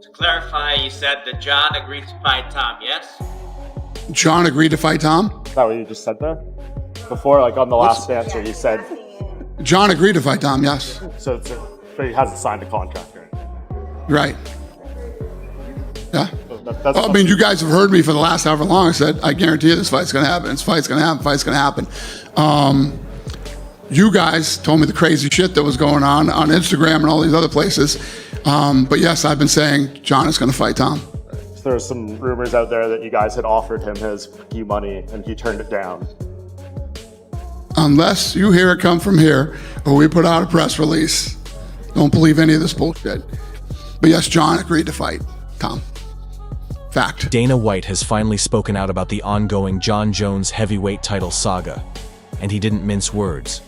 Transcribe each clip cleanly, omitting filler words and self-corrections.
To clarify, you said that Jon agreed to fight Tom, yes? Jon agreed to fight Tom? Is that what you just said there? Before, like on the last answer, you said... Jon agreed to fight Tom, yes. So but he hasn't signed a contract, Right. right? Yeah. So that's I mean, you guys have heard me for the last however long. I said, I guarantee you this fight's going to happen. This fight's going to happen. Fight's going to happen. You guys told me the crazy shit that was going on Instagram and all these other places. But yes, I've been saying Jon is going to fight Tom. There's some rumors out there that you guys had offered him his key money and he turned it down. Unless you hear it come from here or we put out a press release, don't believe any of this bullshit. But yes, Jon agreed to fight Tom. Fact. Dana White has finally spoken out about the ongoing Jon Jones heavyweight title saga, and he didn't mince words.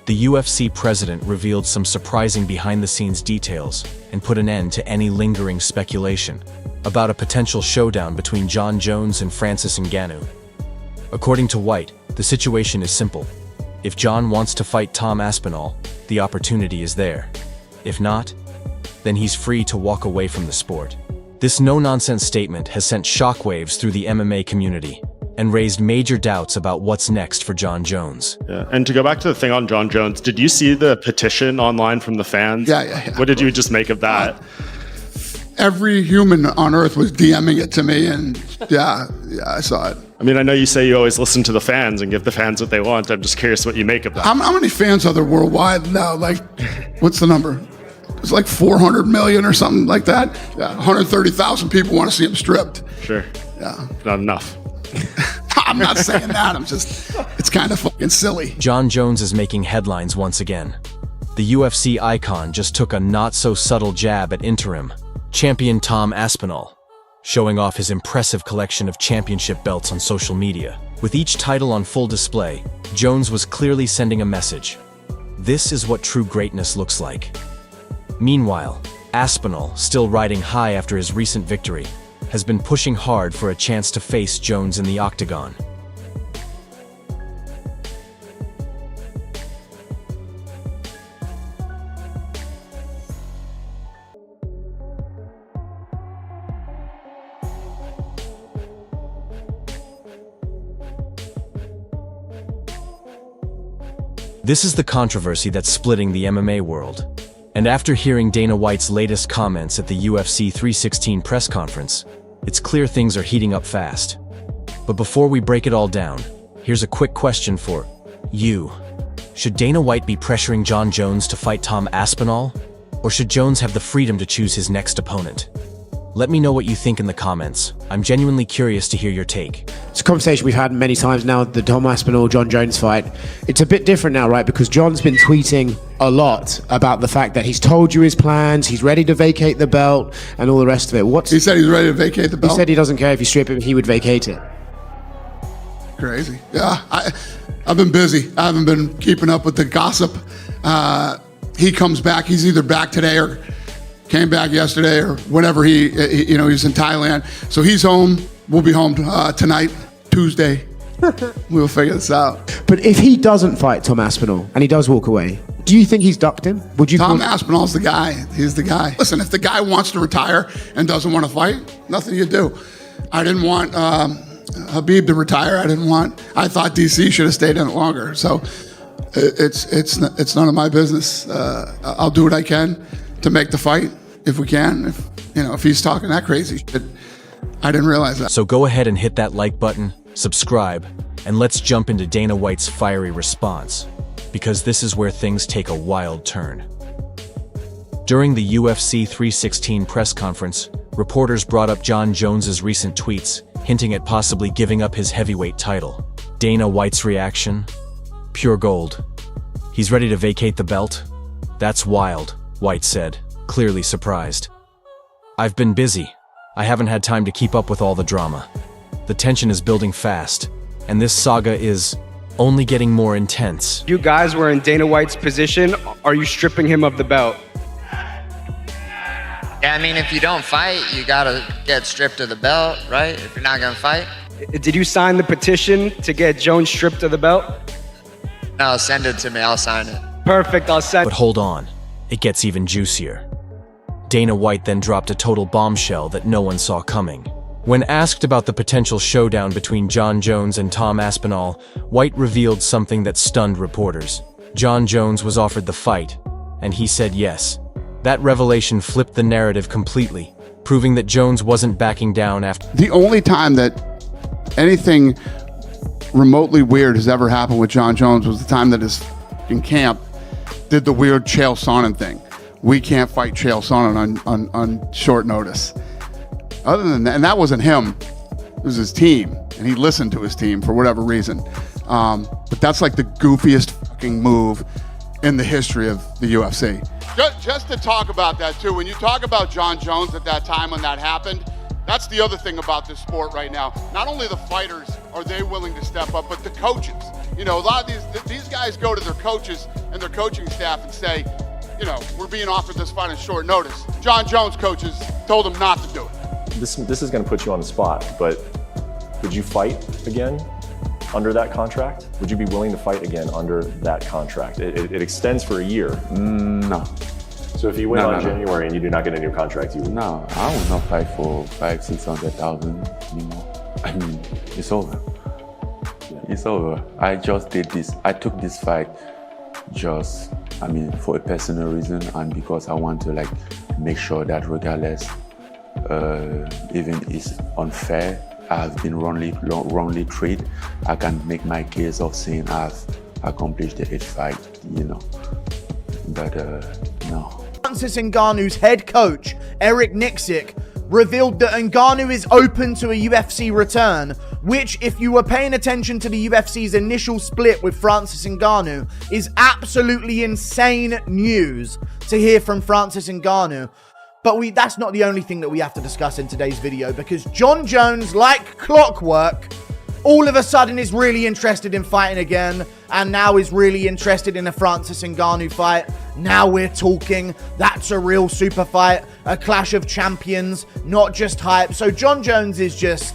The UFC president revealed some surprising behind-the-scenes details and put an end to any lingering speculation about a potential showdown between Jon Jones and Francis Ngannou. According to White, the situation is simple. If Jon wants to fight Tom Aspinall, the opportunity is there. If not, then he's free to walk away from the sport. This no-nonsense statement has sent shockwaves through the MMA community and raised major doubts about what's next for Jon Jones. Yeah. And to go back to the thing on Jon Jones, did you see the petition online from the fans? Yeah. What did you just make of that? Every human on earth was DMing it to me, and yeah, I saw it. I mean, I know you say you always listen to the fans and give the fans what they want. I'm just curious what you make of that. How many fans are there worldwide now? Like, what's the number? It's like 400 million or something like that. Yeah, 130,000 people want to see him stripped. Sure. Yeah. Not enough. I'm not saying that. It's kind of fucking silly. Jon Jones is making headlines once again. The UFC icon just took a not-so-subtle jab at interim champion Tom Aspinall, showing off his impressive collection of championship belts on social media. With each title on full display, Jones was clearly sending a message. This is what true greatness looks like. Meanwhile, Aspinall, still riding high after his recent victory, has been pushing hard for a chance to face Jones in the octagon. This is the controversy that's splitting the MMA world. And after hearing Dana White's latest comments at the UFC 316 press conference, it's clear things are heating up fast. But before we break it all down, here's a quick question for you. Should Dana White be pressuring Jon Jones to fight Tom Aspinall? Or should Jones have the freedom to choose his next opponent? Let me know what you think in the comments. I'm genuinely curious to hear your take. It's a conversation we've had many times now, the Tom Aspinall, Jon Jones fight. It's a bit different now, right? Because Jon's been tweeting a lot about the fact that he's told you his plans, he's ready to vacate the belt, and all the rest of it. He said he's ready to vacate the belt? He said he doesn't care if you strip him, he would vacate it. Crazy. Yeah, I've been busy. I haven't been keeping up with the gossip. He comes back, he's either back today or came back yesterday or whatever. He's in Thailand. So he's home. We'll be home tonight, Tuesday. We'll figure this out. But if he doesn't fight Tom Aspinall and he does walk away, do you think he's ducked him? Tom Aspinall's the guy. He's the guy. Listen, if the guy wants to retire and doesn't want to fight, nothing you do. I didn't want Habib to retire. I thought DC should have stayed in it longer. So it's none of my business. I'll do what I can to make the fight if we can. If he's talking that crazy shit, I didn't realize that. So go ahead and hit that like button, subscribe, and let's jump into Dana White's fiery response, because this is where things take a wild turn. During the UFC 316 press conference, reporters brought up Jon Jones's recent tweets, hinting at possibly giving up his heavyweight title. Dana White's reaction? Pure gold. He's ready to vacate the belt? That's wild, White said, clearly surprised. I've been busy. I haven't had time to keep up with all the drama. The tension is building fast, and this saga is only getting more intense. You guys were in Dana White's position. Are you stripping him of the belt? Yeah, I mean, if you don't fight, you gotta get stripped of the belt, right? If you're not gonna fight. Did you sign the petition to get Jones stripped of the belt? No, send it to me, I'll sign it. Perfect, I'll send. But hold on, it gets even juicier. Dana White then dropped a total bombshell that no one saw coming. When asked about the potential showdown between Jon Jones and Tom Aspinall, White revealed something that stunned reporters. Jon Jones was offered the fight, and he said yes. That revelation flipped the narrative completely, proving that Jones wasn't backing down after. The only time that anything remotely weird has ever happened with Jon Jones was the time that his fucking camp did the weird Chael Sonnen thing. We can't fight Chael Sonnen on short notice. Other than that, and that wasn't him, it was his team, and he listened to his team for whatever reason. But that's like the goofiest fucking move in the history of the UFC. Just to talk about that too, when you talk about Jon Jones at that time when that happened, that's the other thing about this sport right now. Not only the fighters are they willing to step up, but the coaches. You know, a lot of these guys go to their coaches and their coaching staff and say, you know, we're being offered this fight on short notice. Jon Jones coaches told him not to do it. This is going to put you on the spot, but would you fight again under that contract? Would you be willing to fight again under that contract? It extends for a year. No. So if you win on January and you do not get a new contract, you would? No, I will not fight for 500,000-600,000 anymore. I mean, it's over. Yeah. It's over. I just did this. I took this fight just, I mean, for a personal reason and because I want to like make sure that regardless, even it's unfair, I've been wrongly treated, I can make my case of saying I've accomplished the 8th fight, you know. But no. Francis Ngannou's head coach, Eric Nixick, revealed that Ngannou is open to a UFC return, which, if you were paying attention to the UFC's initial split with Francis Ngannou, is absolutely insane news to hear from Francis Ngannou. But that's not the only thing that we have to discuss in today's video, because Jon Jones, like clockwork, all of a sudden is really interested in fighting again, and now is really interested in a Francis Ngannou fight. Now we're talking. That's a real super fight, a clash of champions, not just hype. So Jon Jones is just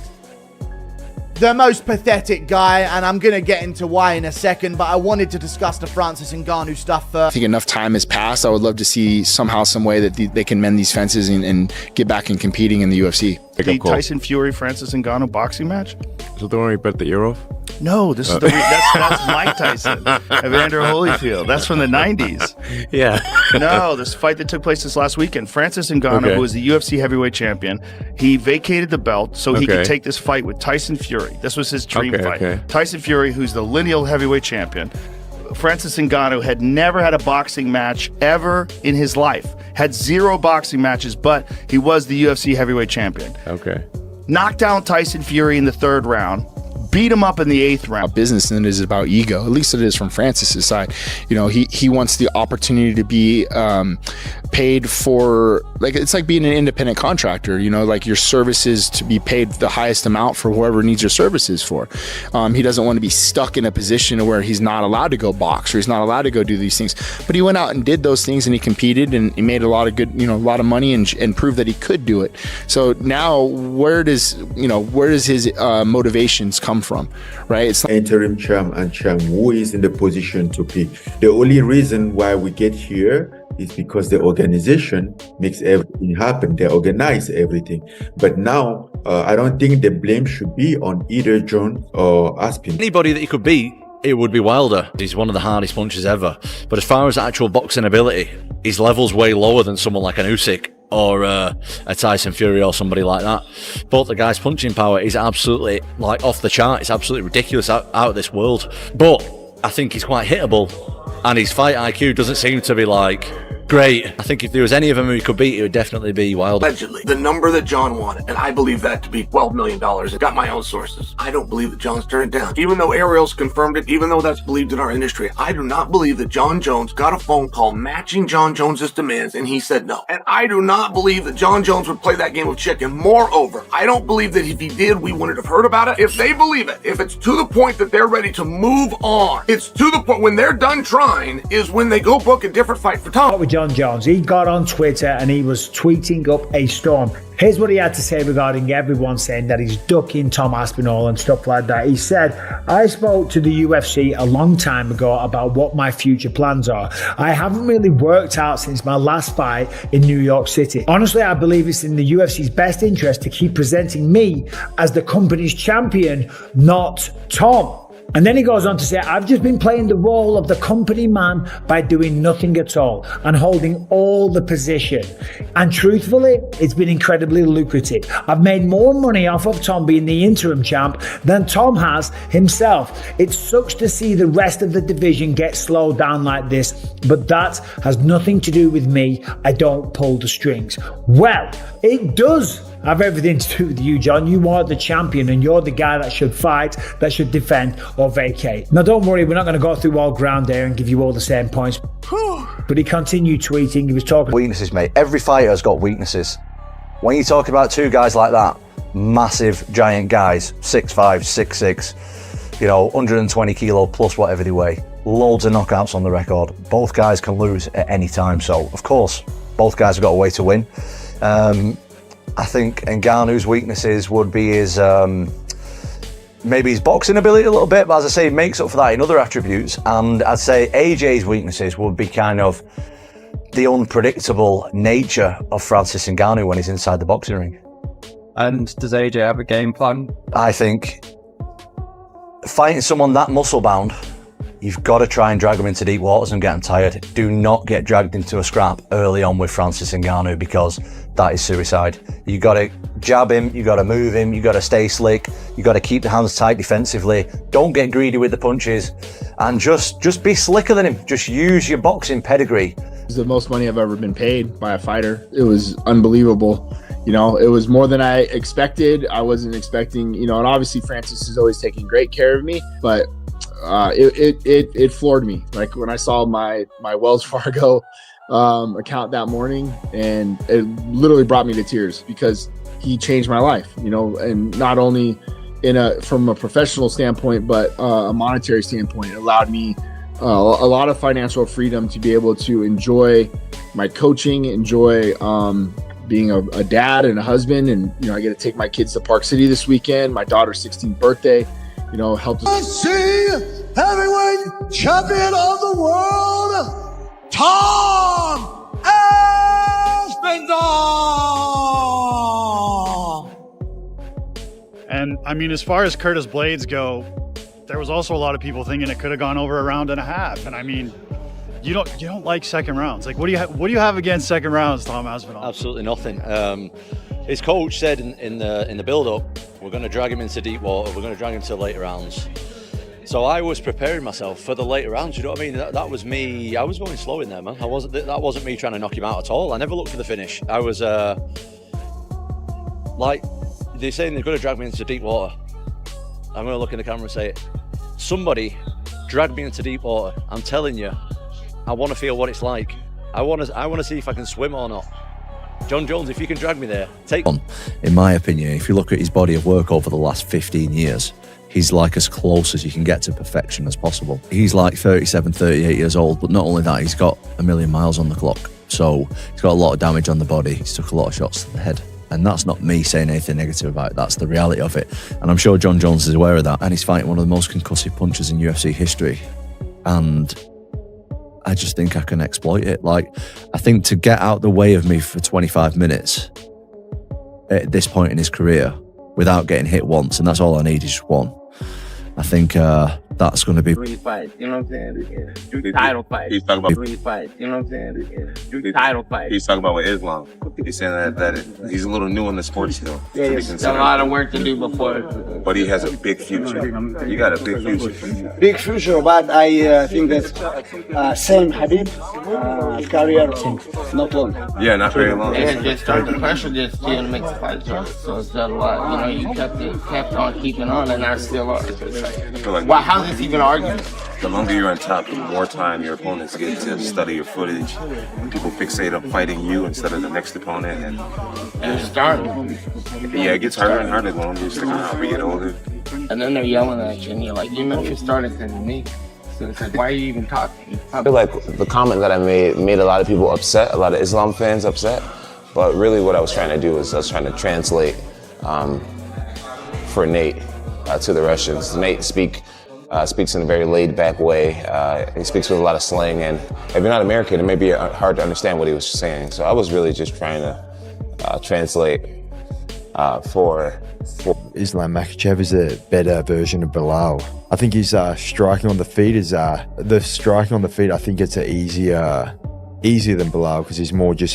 the most pathetic guy, and I'm going to get into why in a second, but I wanted to discuss the Francis Ngannou stuff first. I think enough time has passed. I would love to see somehow, some way that they can mend these fences and get back in competing in the UFC. The Tyson Fury Francis Ngannou boxing match? Is that the one we bet the euro? No, this is that's Mike Tyson, Evander Holyfield. That's from the 90s. Yeah. No, this fight that took place this last weekend. Francis Ngannou, who is the UFC heavyweight champion, he vacated the belt so he could take this fight with Tyson Fury. This was his dream fight. Tyson Fury, who's the lineal heavyweight champion. Francis Ngannou had never had a boxing match ever in his life. Had 0 boxing matches, but he was the UFC heavyweight champion. Knocked down Tyson Fury in the 3rd round. Beat him up in the 8th round. Business than it is about ego. At least it is from Francis's side. You know, he wants the opportunity to be paid for, like, it's like being an independent contractor, you know, like your services to be paid the highest amount for whoever needs your services for. He doesn't want to be stuck in a position where he's not allowed to go box or he's not allowed to go do these things. But he went out and did those things and he competed and he made a lot of good, you know, a lot of money and proved that he could do it. So now where does his motivations come from, right? It's not interim champ and champ who is in the position to pick. The only reason why we get here is because the organization makes everything happen. They organize everything. But now, I don't think the blame should be on either Jon or Aspinall. Anybody that he could beat, it would be Wilder. He's one of the hardest punchers ever. But as far as actual boxing ability, his level's way lower than someone like an Usyk or a Tyson Fury or somebody like that. Both the guy's punching power is absolutely like off the chart. It's absolutely ridiculous, out of this world. But I think he's quite hittable, and his fight IQ doesn't seem to be like great. I think if there was any of them who he could beat, it would definitely be Wilder. Allegedly, the number that Jon wanted, and I believe that to be $12 million. I got my own sources. I don't believe that Jon's turned it down. Even though Ariel's confirmed it, even though that's believed in our industry, I do not believe that Jon Jones got a phone call matching Jon Jones's demands and he said no. And I do not believe that Jon Jones would play that game of chicken. Moreover, I don't believe that if he did, we wouldn't have heard about it. If they believe it, if it's to the point that they're ready to move on, it's to the point when they're done trying is when they go book a different fight for Tom. What would Jon Jones. He got on Twitter and he was tweeting up a storm. Here's what he had to say regarding everyone saying that he's ducking Tom Aspinall and stuff like that. He said, I spoke to the UFC a long time ago about what my future plans are. I haven't really worked out since my last fight in New York City. Honestly, I believe it's in the UFC's best interest to keep presenting me as the company's champion, not Tom. And then he goes on to say, I've just been playing the role of the company man by doing nothing at all and holding all the position. And truthfully, it's been incredibly lucrative. I've made more money off of Tom being the interim champ than Tom has himself. It sucks to see the rest of the division get slowed down like this, but that has nothing to do with me. I don't pull the strings. Well, it does have everything to do with you, Jon. You are the champion and you're the guy that should fight, that should defend or vacate. Now don't worry, we're not going to go through all ground there and give you all the same points. But he continued tweeting, he was talking... Weaknesses, mate. Every fighter has got weaknesses. When you're talking about two guys like that, massive, giant guys, 6'5", 6'6", 120 kilo plus whatever they weigh, loads of knockouts on the record. Both guys can lose at any time, so of course, both guys have got a way to win. I think Ngannou's weaknesses would be his maybe his boxing ability a little bit, but as I say, he makes up for that in other attributes. And I'd say AJ's weaknesses would be kind of the unpredictable nature of Francis Ngannou when he's inside the boxing ring. And does AJ have a game plan? I think fighting someone that muscle bound, you've got to try and drag them into deep waters and get them tired. Do not get dragged into a scrap early on with Francis Ngannou, because that is suicide. You got to jab him, you got to move him, you got to stay slick, you got to keep the hands tight defensively. Don't get greedy with the punches, and just be slicker than him. Just use your boxing pedigree. It's the most money I've ever been paid by a fighter. It was unbelievable. It was more than I expected. I wasn't expecting, and obviously Francis is always taking great care of me, but it floored me. Like when I saw my Wells Fargo account that morning, and it literally brought me to tears, because he changed my life, and not only from a professional standpoint, but a monetary standpoint. It allowed me a lot of financial freedom to be able to enjoy my coaching, enjoy being a dad and a husband, and I get to take my kids to Park City this weekend. My daughter's 16th birthday, helped us. Heavyweight champion of the world, Tom Aspinall. And I mean, as far as Curtis Blades go, there was also a lot of people thinking it could have gone over a round and a half. And I mean, you don't like second rounds. Like, what do you have against second rounds, Tom Aspinall? Absolutely nothing. His coach said in the build-up, we're going to drag him into deep water. We're going to drag him to the later rounds. So I was preparing myself for the later rounds. You know what I mean? That was me. I was going slow in there, man. That wasn't me trying to knock him out at all. I never looked for the finish. I was like, they're saying they're going to drag me into deep water. I'm going to look in the camera and say, somebody drag me into deep water. I'm telling you, I want to feel what it's like. I want to see if I can swim or not. Jon Jones, if you can drag me there, take on. In my opinion, if you look at his body of work over the last 15 years, he's like as close as you can get to perfection as possible. He's like 37, 38 years old, but not only that, he's got 1,000,000 miles on the clock. So he's got a lot of damage on the body. He's took a lot of shots to the head. And that's not me saying anything negative about it. That's the reality of it. And I'm sure Jon Jones is aware of that. And he's fighting one of the most concussive punchers in UFC history. And I just think I can exploit it. Like, I think to get out the way of me for 25 minutes at this point in his career without getting hit once, and that's all I need is just one. I think that's going to be... Three fights, you know what I'm saying? Do title fights. He's talking about 3 fights, you know what I'm saying? Do title fights. He's talking about with Islam. He's saying that he's a little new in the sport still. Yeah, there's a lot of work to do before. But he has a big future. You got a big future. Big future, but I think that same Habib career, not long. Yeah, not very long. Yeah, just start the pressure just didn't make the fight start. So it's not a lot. You kept on keeping on, and I still are. Well, how's this even argued? The longer you're on top, the more time your opponents get to study your footage. People fixate on fighting you instead of the next opponent. And you're starting. Yeah, it gets harder and harder the longer you stick around. We get older. And then they're yelling at you, and you're like, you're starting because of me. So it's like, why are you even talking? I feel like the comment that I made a lot of people upset, a lot of Islam fans upset. But really what I was trying to do is I was trying to translate for Nate to the Russians. Nate speaks in a very laid-back way. He speaks with a lot of slang, and if you're not American, it may be hard to understand what he was saying. So I was really just trying to translate for Islam Makhachev is a better version of Bilal. I think his striking on the feet is the striking on the feet. I think it's easier than Bilal because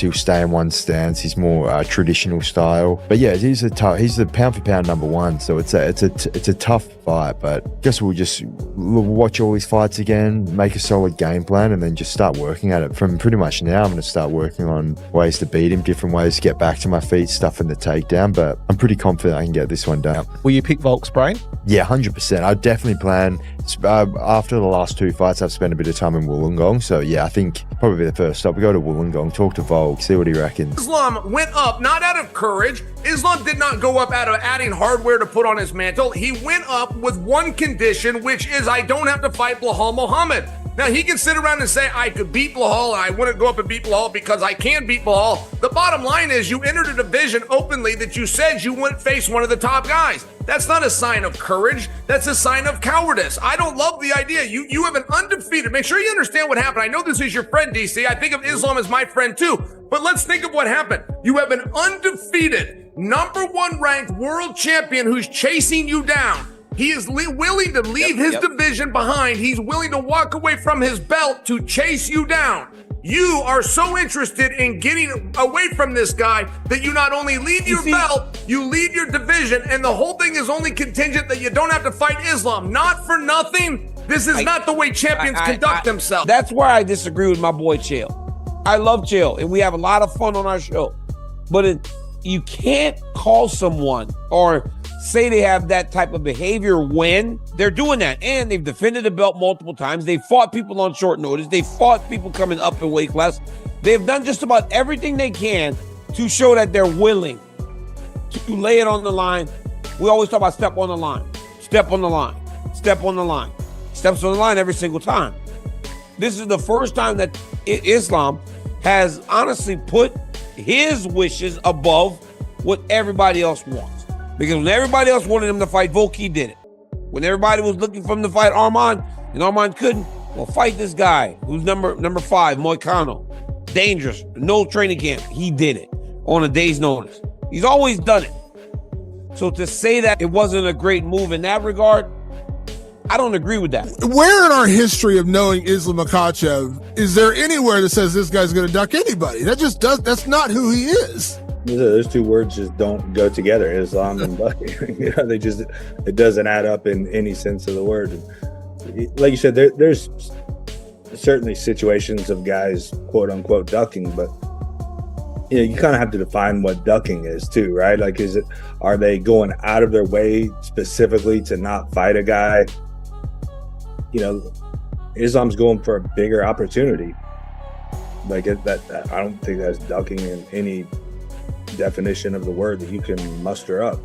he'll stay in one stance. He's more traditional style. But yeah, he's the pound for pound number one. So it's a tough fight. But I guess we'll just watch all these fights again, make a solid game plan, and then just start working at it. From pretty much now, I'm going to start working on ways to beat him, different ways to get back to my feet, stuffing the takedown. But I'm pretty confident I can get this one done. Will you pick Volk's brain? Yeah, 100%. I definitely plan. After the last two fights, I've spent a bit of time in Wollongong. So yeah, I think probably the first stop, we go to Wollongong, talk to Volk, see what he reckons. Islam went up not out of courage. Islam did not go up out of adding hardware to put on his mantle. He went up with one condition, which is I don't have to fight Belal Muhammad. Now, he can sit around and say, I could beat Belal, and I wouldn't go up and beat Belal because I can beat Belal. The bottom line is you entered a division openly that you said you wouldn't face one of the top guys. That's not a sign of courage. That's a sign of cowardice. I don't love the idea. You have an undefeated. Make sure you understand what happened. I know this is your friend, DC. I think of Islam as my friend too. But let's think of what happened. You have an undefeated, number one ranked world champion who's chasing you down. He is willing to leave his division behind. He's willing to walk away from his belt to chase you down. You are so interested in getting away from this guy that you not only leave your belt, you leave your division, and the whole thing is only contingent that you don't have to fight Islam. Not for nothing. This is not the way champions conduct themselves. That's where I disagree with my boy Chill. I love Chill, and we have a lot of fun on our show. But you can't call someone or say they have that type of behavior when they're doing that. And they've defended the belt multiple times. They've fought people on short notice. They've fought people coming up in weight class. They've done just about everything they can to show that they're willing to lay it on the line. We always talk about step on the line, step on the line, step on the line. Steps on the line every single time. This is the first time that Islam has honestly put his wishes above what everybody else wants. Because when everybody else wanted him to fight Volk, he did it. When everybody was looking for him to fight Arman, and Arman couldn't, well, fight this guy who's number 5, Moicano. Dangerous, no training camp. He did it on a day's notice. He's always done it. So to say that it wasn't a great move in that regard, I don't agree with that. Where in our history of knowing Islam Makhachev is there anywhere that says this guy's going to duck anybody? That's not who he is. Those two words just don't go together, Islam and bucking. It doesn't add up in any sense of the word. Like you said, there's certainly situations of guys quote unquote ducking, but you kind of have to define what ducking is too, right? Like, are they going out of their way specifically to not fight a guy? Islam's going for a bigger opportunity. Like that, I don't think that's ducking in any definition of the word that you can muster up.